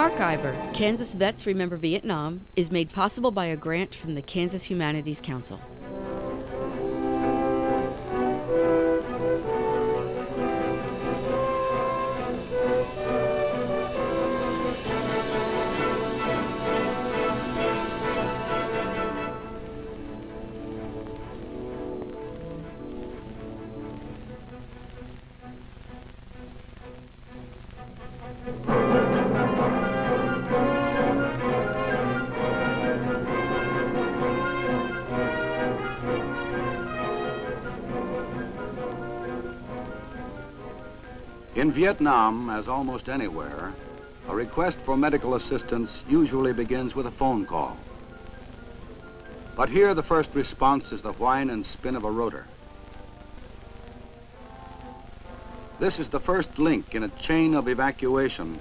Archiver, Kansas Vets Remember Vietnam, is made possible by a grant from the Kansas Humanities Council. In Vietnam, as almost anywhere, a request for medical assistance usually begins with a phone call. But here the first response is the whine and spin of a rotor. This is the first link in a chain of evacuation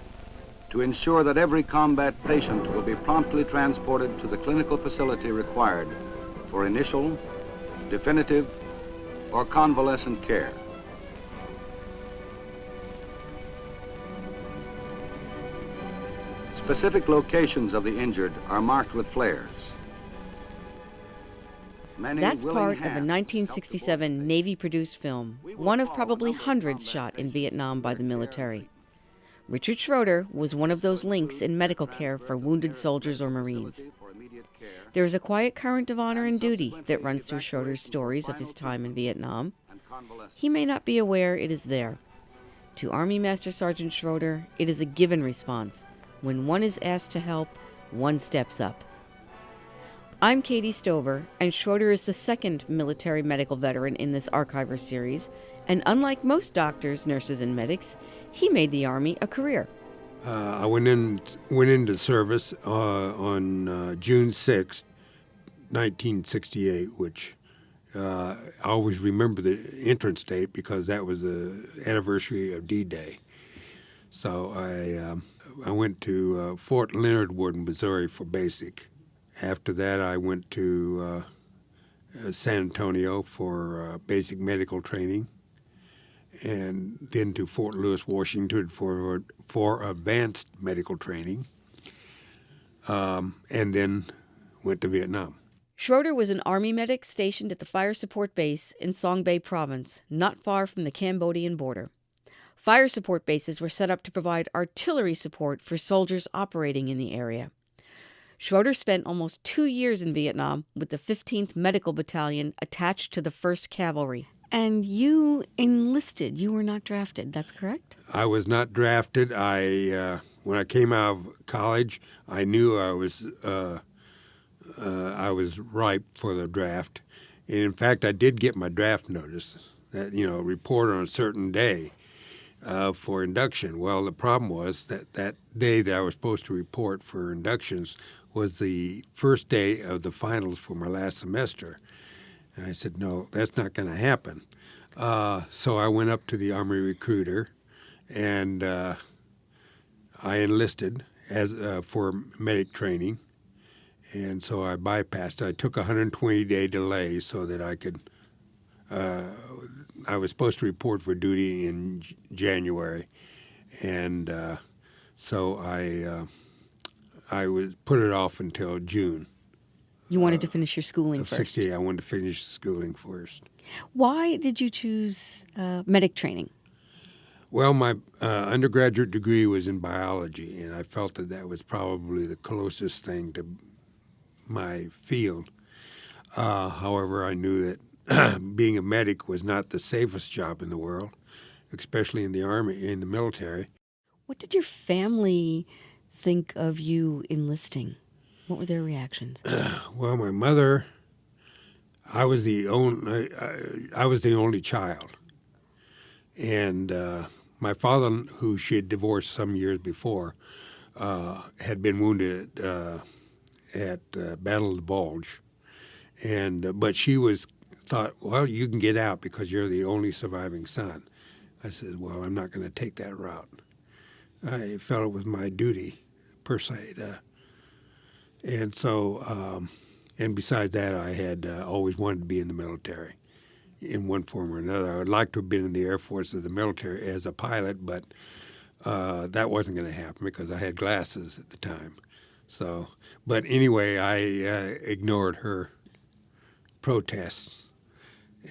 to ensure that every combat patient will be promptly transported to the clinical facility required for initial, definitive, or convalescent care. Specific locations of the injured are marked with flares. That's part of a 1967 Navy-produced film, one of probably hundreds shot in Vietnam by the military. Richard Schroeder was one of those links in medical care for wounded soldiers or Marines. There is a quiet current of honor and duty that runs through Schroeder's stories of his time in Vietnam. He may not be aware it is there. To Army Master Sergeant Schroeder, it is a given response. When one is asked to help, one steps up. I'm Katie Stover, and Schroeder is the second military medical veteran in this Archiver series, and unlike most doctors, nurses, and medics, he made the Army a career. I went into service on June 6, 1968, which I always remember the entrance date because that was the anniversary of D-Day. So I went to Fort Leonard Wood in Missouri for basic. After that, I went to San Antonio for basic medical training, and then to Fort Lewis, Washington for advanced medical training, and then went to Vietnam. Schroeder was an Army medic stationed at the Fire Support Base in Song Bay Province, not far from the Cambodian border. Fire support bases were set up to provide artillery support for soldiers operating in the area. Schroeder spent almost 2 years in Vietnam with the 15th Medical Battalion attached to the 1st Cavalry. And you enlisted. You were not drafted. That's correct? I was not drafted. When I came out of college, I knew I was ripe for the draft. And in fact, I did get my draft notice that, report on a certain day. For induction. Well, the problem was that day that I was supposed to report for inductions was the first day of the finals for my last semester. And I said, no, that's not going to happen. So I went up to the Army recruiter, and I enlisted for medic training. And so I bypassed it. I took a 120-day delay so that I could I was supposed to report for duty in January, and so I was put it off until June. You wanted to finish your schooling first. 60, I wanted to finish schooling first. Why did you choose medic training? Well, my undergraduate degree was in biology, and I felt that was probably the closest thing to my field. However, I knew that being a medic was not the safest job in the world, especially in the Army, in the military. What did your family think of you enlisting? What were their reactions? Well, my mother, I was the only child, and my father, who she had divorced some years before, had been wounded at Battle of the Bulge, but she thought, well, you can get out because you're the only surviving son. I said, well, I'm not going to take that route. I felt it was my duty, per se. And so, and besides that, I had always wanted to be in the military in one form or another. I would like to have been in the Air Force or the military as a pilot, but that wasn't going to happen because I had glasses at the time. So, but anyway, I ignored her protests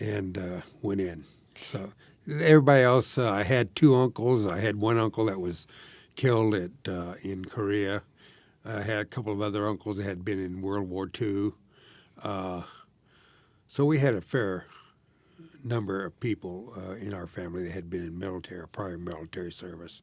and went in. So everybody else, I had two uncles. I had one uncle that was killed in Korea. I had a couple of other uncles that had been in World War II. So we had a fair number of people in our family that had been in military, prior military service.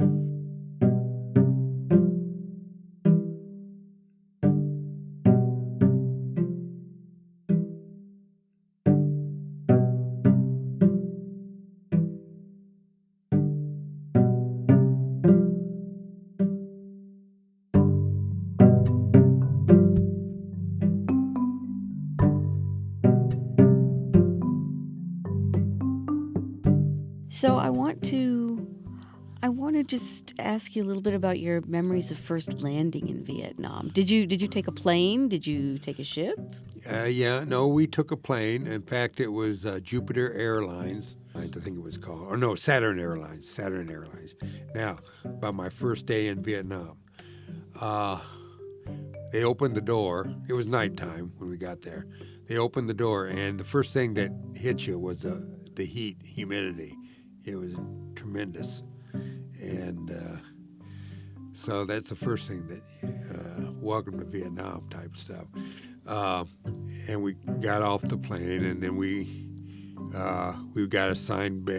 So I want to just ask you a little bit about your memories of first landing in Vietnam. Did you take a plane? Did you take a ship? No, we took a plane. In fact, it was Jupiter Airlines, I think it was called. Or no, Saturn Airlines. Saturn Airlines. Now, about my first day in Vietnam, they opened the door. It was nighttime when we got there. They opened the door, and the first thing that hit you was the heat, humidity. It was tremendous. And so that's the first thing that, welcome to Vietnam type stuff. And we got off the plane, and then we got assigned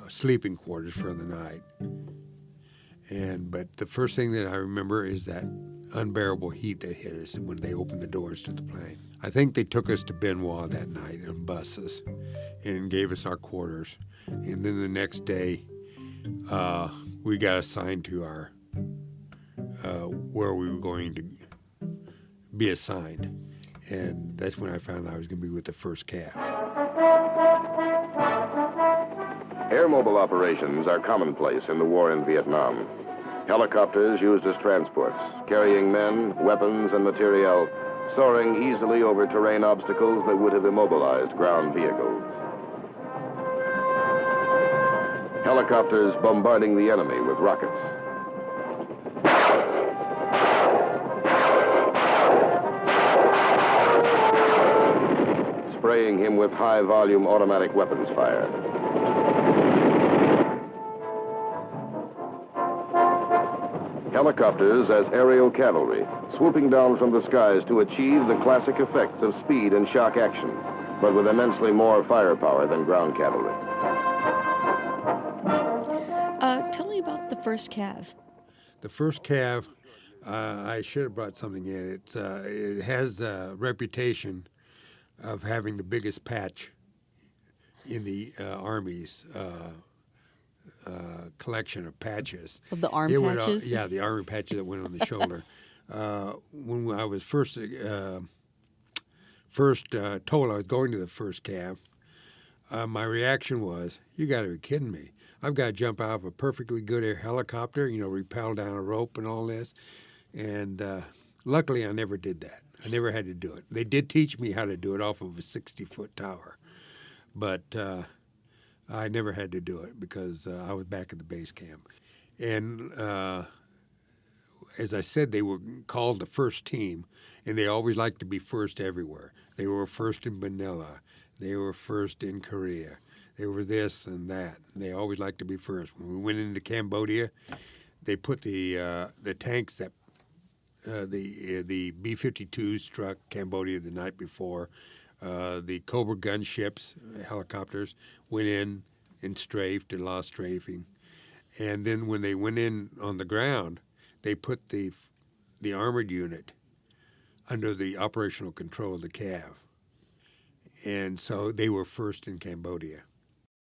sleeping quarters for the night. But the first thing that I remember is that unbearable heat that hit us when they opened the doors to the plane. I think they took us to Bien Hoa that night on buses and gave us our quarters. And then the next day, we got assigned to our where we were going to be assigned. And that's when I found out I was going to be with the first Cav. Air mobile operations are commonplace in the war in Vietnam. Helicopters used as transports, carrying men, weapons, and materiel, soaring easily over terrain obstacles that would have immobilized ground vehicles. Helicopters bombarding the enemy with rockets. Spraying him with high-volume automatic weapons fire. Helicopters as aerial cavalry, swooping down from the skies to achieve the classic effects of speed and shock action, but with immensely more firepower than ground cavalry. Tell me about the first Cav. The first Cav, I should have brought something in. It has a reputation of having the biggest patch in the Army's collection of patches. Of the arm patches? The army patches that went on the shoulder. When I was first told I was going to the first Cav, my reaction was, "You got to be kidding me! I've got to jump out of a perfectly good air helicopter, rappel down a rope and all this." And luckily, I never did that. I never had to do it. They did teach me how to do it off of a 60-foot tower, but I never had to do it because I was back at the base camp. And as I said, they were called the first team, and they always liked to be first everywhere. They were first in Manila. They were first in Korea. They were this and that. And they always liked to be first. When we went into Cambodia, they put the tanks that the B-52s struck Cambodia the night before. The Cobra gunships, helicopters, went in and strafed and lost strafing. And then when they went in on the ground, they put the armored unit under the operational control of the Cav. And so they were first in Cambodia.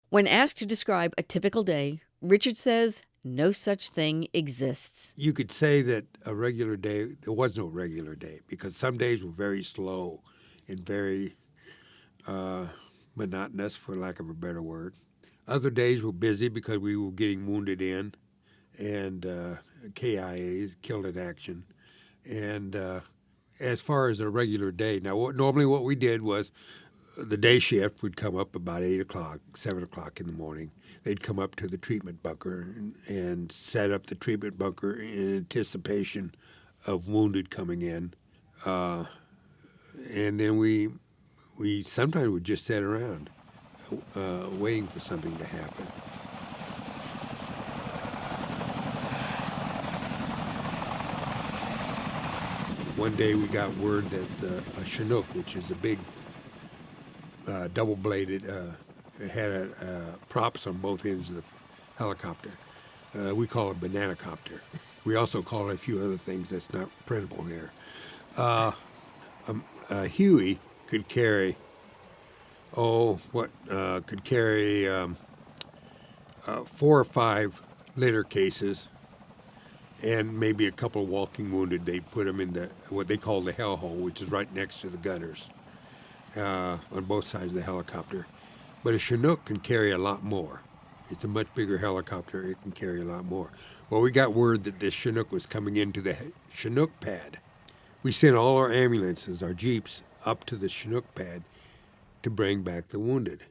When asked to describe a typical day, Richard says no such thing exists. You could say that a regular day, there was no regular day, because some days were very slow and very monotonous, for lack of a better word. Other days were busy because we were getting wounded in and KIAs, killed in action. And as far as a regular day, now normally what we did was the day shift would come up about 8 o'clock, 7 o'clock in the morning. They'd come up to the treatment bunker and set up the treatment bunker in anticipation of wounded coming in. And then we sometimes would just sit around waiting for something to happen. One day we got word that a Chinook, which is a big double-bladed, it had props on both ends of the helicopter. We call it banana copter. We also call it a few other things that's not printable here. Huey could carry, could carry 4 or 5 litter cases and maybe a couple of walking wounded. They put them in what they call the hellhole, which is right next to the gunners on both sides of the helicopter. But a Chinook can carry a lot more. It's a much bigger helicopter. It can carry a lot more. Well, we got word that this Chinook was coming into the Chinook pad. We sent all our ambulances, our Jeeps, up to the Chinook pad to bring back the wounded.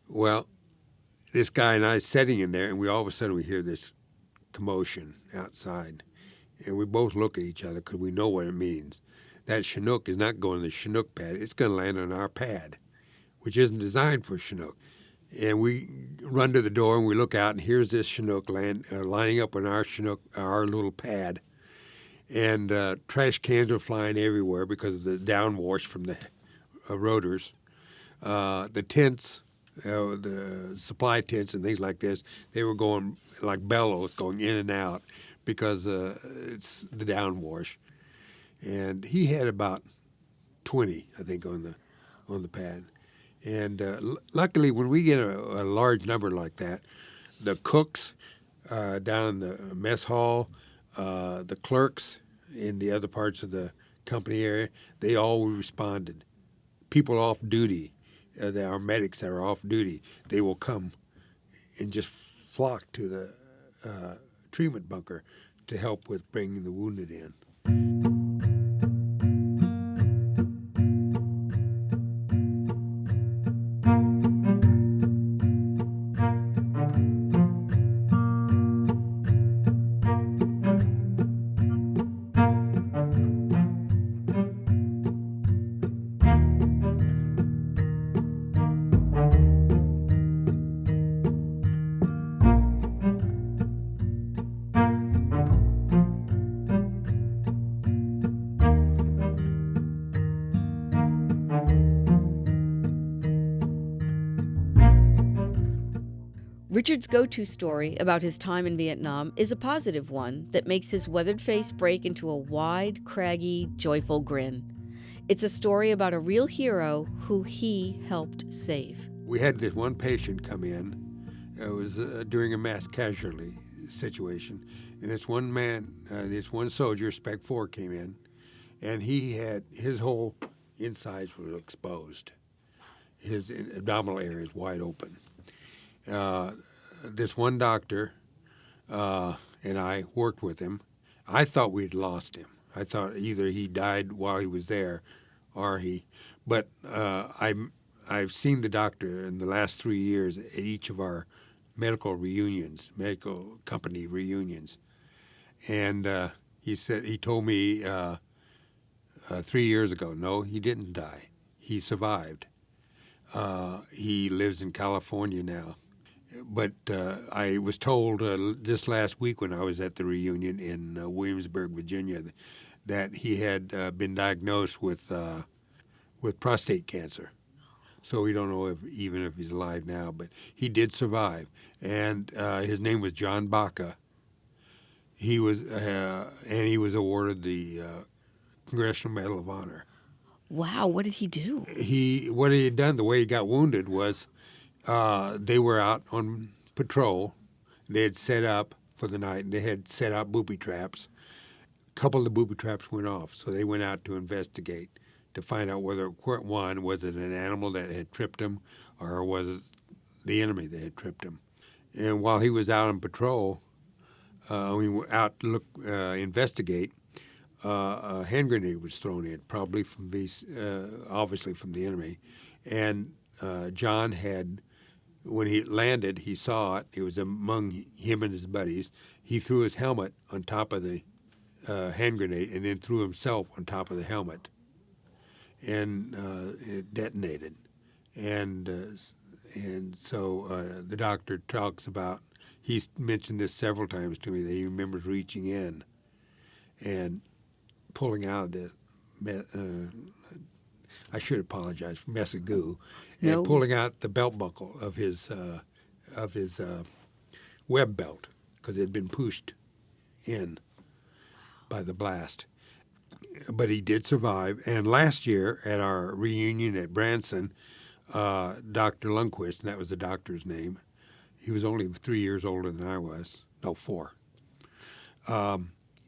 Well, this guy and I sitting in there, and all of a sudden we hear this commotion outside. And we both look at each other because we know what it means. That Chinook is not going to the Chinook pad. It's going to land on our pad, which isn't designed for Chinook. And we run to the door and we look out, and here's this Chinook lining up on our Chinook, our little pad. And trash cans are flying everywhere because of the downwash from the rotors. The tents, the supply tents and things like this, they were going like bellows, going in and out because it's the downwash. And he had about 20, I think, on the pad. And luckily, when we get a large number like that, the cooks down in the mess hall, the clerks in the other parts of the company area, they all responded. People off duty, our medics that are off duty, they will come and just flock to the treatment bunker to help with bringing the wounded in. Richard's go-to story about his time in Vietnam is a positive one that makes his weathered face break into a wide, craggy, joyful grin. It's a story about a real hero who he helped save. We had this one patient come in. It was during a mass casualty situation. And this one soldier, Spec 4, came in, and his whole insides were exposed. His abdominal area is wide open. This one doctor and I worked with him. I thought we'd lost him. I thought either he died while he was there or but I've seen the doctor in the last 3 years at each of our medical company reunions. And he told me 3 years ago, no, he didn't die. He survived. He lives in California now. But I was told this last week when I was at the reunion in Williamsburg, Virginia, that he had been diagnosed with prostate cancer. So we don't know even if he's alive now, but he did survive. And his name was John Baca. He was awarded the Congressional Medal of Honor. Wow, what did he do? What he had done, the way he got wounded was they were out on patrol. They had set up for the night, and they had set up booby traps. A couple of the booby traps went off, so they went out to investigate to find out was it an animal that had tripped him, or was it the enemy that had tripped him. And while he was out on patrol, we were out to investigate, a hand grenade was thrown in, probably from obviously from the enemy. And John had, when he landed, he saw it. It was among him and his buddies. He threw his helmet on top of the hand grenade and then threw himself on top of the helmet, and it detonated. And so the doctor talks about, he's mentioned this several times to me, that he remembers reaching in and pulling out the, I should apologize for mess of goo, and pulling out the belt buckle of his web belt, because it had been pushed in by the blast. But he did survive. And last year at our reunion at Branson, Dr. Lundquist, and that was the doctor's name, he was only 3 years older than I was. No, 4.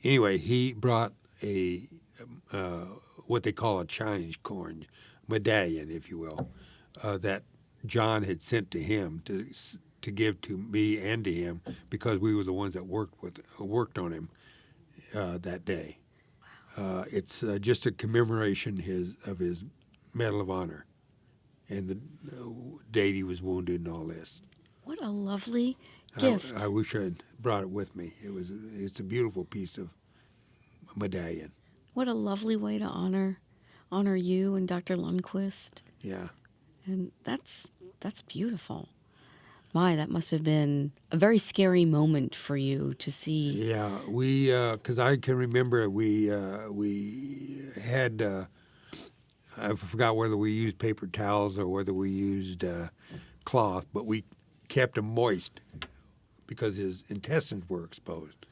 Anyway, he brought a what they call a challenge corn medallion, if you will, that John had sent to him to give to me and to him, because we were the ones that worked on him that day. It's just a commemoration of his Medal of Honor and the date he was wounded and all this. What a lovely gift. I wish I had brought it with me. It's a beautiful piece of medallion. What a lovely way to honor you and Dr. Lundquist. Yeah. And that's beautiful. My, that must have been a very scary moment for you to see. Yeah, because I can remember we had, I forgot whether we used paper towels or whether we used cloth, but we kept him moist because his intestines were exposed.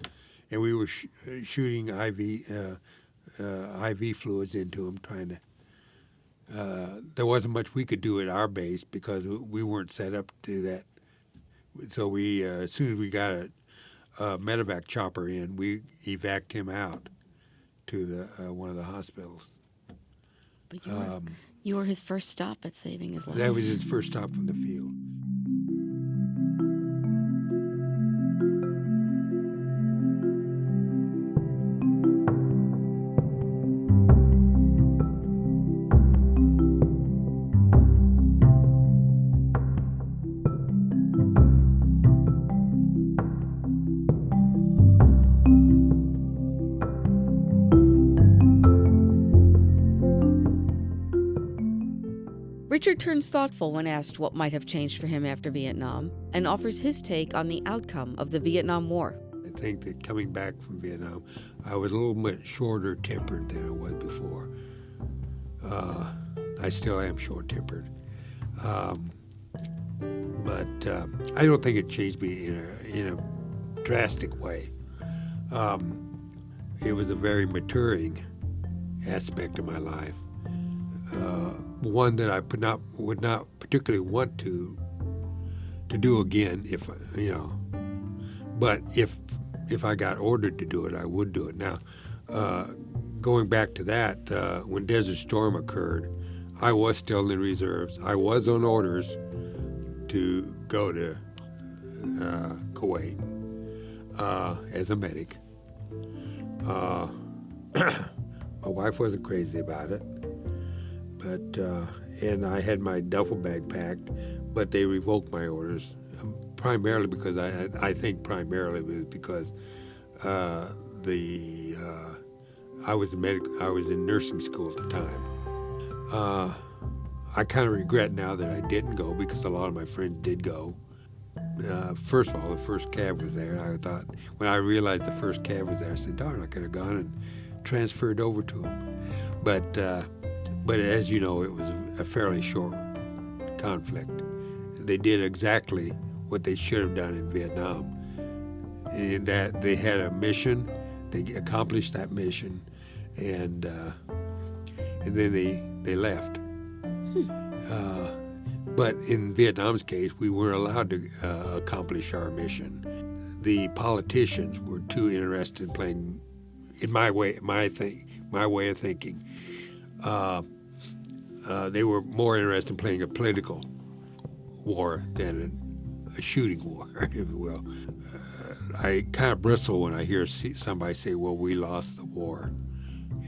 And we were shooting IV fluids into him, trying to, there wasn't much we could do at our base because we weren't set up to do that. So we, as soon as we got a medevac chopper in, we evac'd him out to the one of the hospitals. But you were his first stop at saving his life. That was his first stop from the field. Richard turns thoughtful when asked what might have changed for him after Vietnam, and offers his take on the outcome of the Vietnam War. I think that coming back from Vietnam, I was a little bit shorter tempered than I was before. I still am short-tempered. But I don't think it changed me in a drastic way. It was a very maturing aspect of my life. One that I would not particularly want to do again, if you know. But if I got ordered to do it, I would do it. Now, going back to that, when Desert Storm occurred, I was still in the reserves. I was on orders to go to Kuwait as a medic. My wife wasn't crazy about it. But and I had my duffel bag packed, but they revoked my orders, primarily because I think primarily it was because I was in nursing school at the time. I kind of regret now that I didn't go, because a lot of my friends did go. First of all, the first cab was there, and I thought, when I realized the first cab was there, I said, darn, I could have gone and transferred over to them. But as you know, it was a fairly short conflict. They did exactly what they should have done in Vietnam, in that they had a mission, they accomplished that mission, and then they left. But in Vietnam's case, we weren't allowed to accomplish our mission. The politicians were too interested in playing, in my way of thinking. They were more interested in playing a political war than a shooting war, if you will. I kind of bristle when I hear somebody say, well, we lost the war.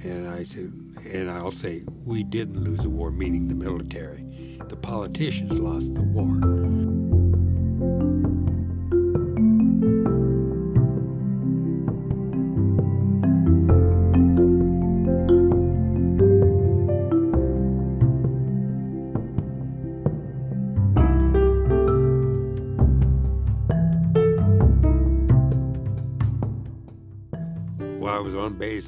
And I said, and I'll say, we didn't lose the war, meaning the military. The politicians lost the war. While I was on base,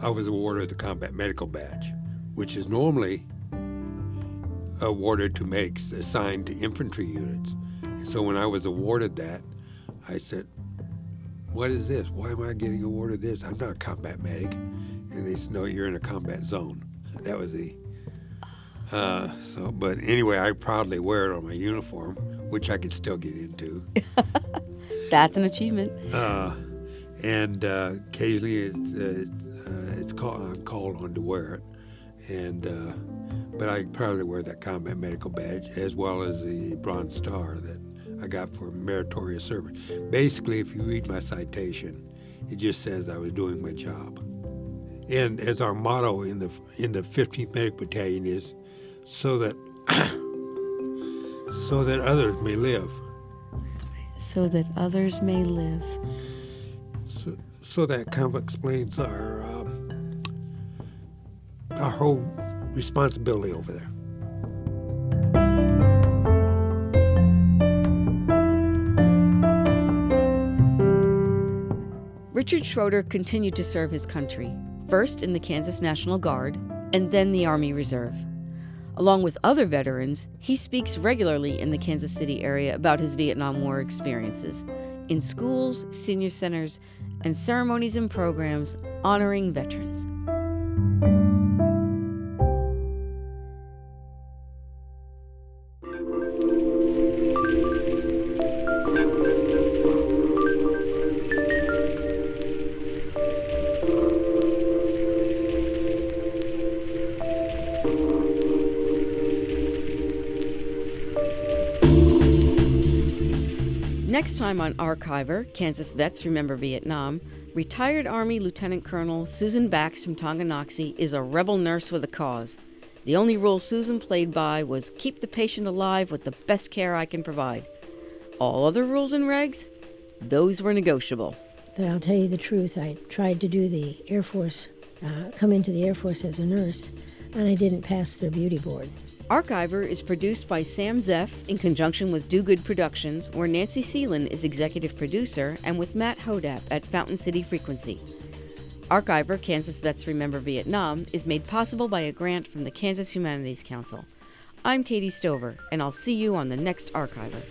I was awarded the Combat Medical Badge, which is normally awarded to medics assigned to infantry units. And so when I was awarded that, I said, what is this? Why am I getting awarded this? I'm not a combat medic. And they said, no, you're in a combat zone. That was the, but anyway, I proudly wear it on my uniform, which I could still get into. That's an achievement. And occasionally I'm called on to wear it. And but I proudly wear that Combat Medical Badge, as well as the Bronze Star that I got for meritorious service. Basically, if you read my citation, it just says I was doing my job. And as our motto in the 15th Medic Battalion is, so that others may live. So that others may live. So that kind of explains our whole responsibility over there. Richard Schroeder continued to serve his country, first in the Kansas National Guard and then the Army Reserve. Along with other veterans, he speaks regularly in the Kansas City area about his Vietnam War experiences in schools, senior centers, and ceremonies and programs honoring veterans. Next time on Archiver, Kansas Vets Remember Vietnam, retired Army Lieutenant Colonel Susan Bax from Tonganoxie is a rebel nurse with a cause. The only rule Susan played by was keep the patient alive with the best care I can provide. All other rules and regs, those were negotiable. But I'll tell you the truth, I tried to do the Air Force, come into the Air Force as a nurse, and I didn't pass their beauty board. Archiver is produced by Sam Zeff in conjunction with Do Good Productions, where Nancy Seelan is executive producer, and with Matt Hodap at Fountain City Frequency. Archiver, Kansas Vets Remember Vietnam, is made possible by a grant from the Kansas Humanities Council. I'm Katie Stover, and I'll see you on the next Archiver.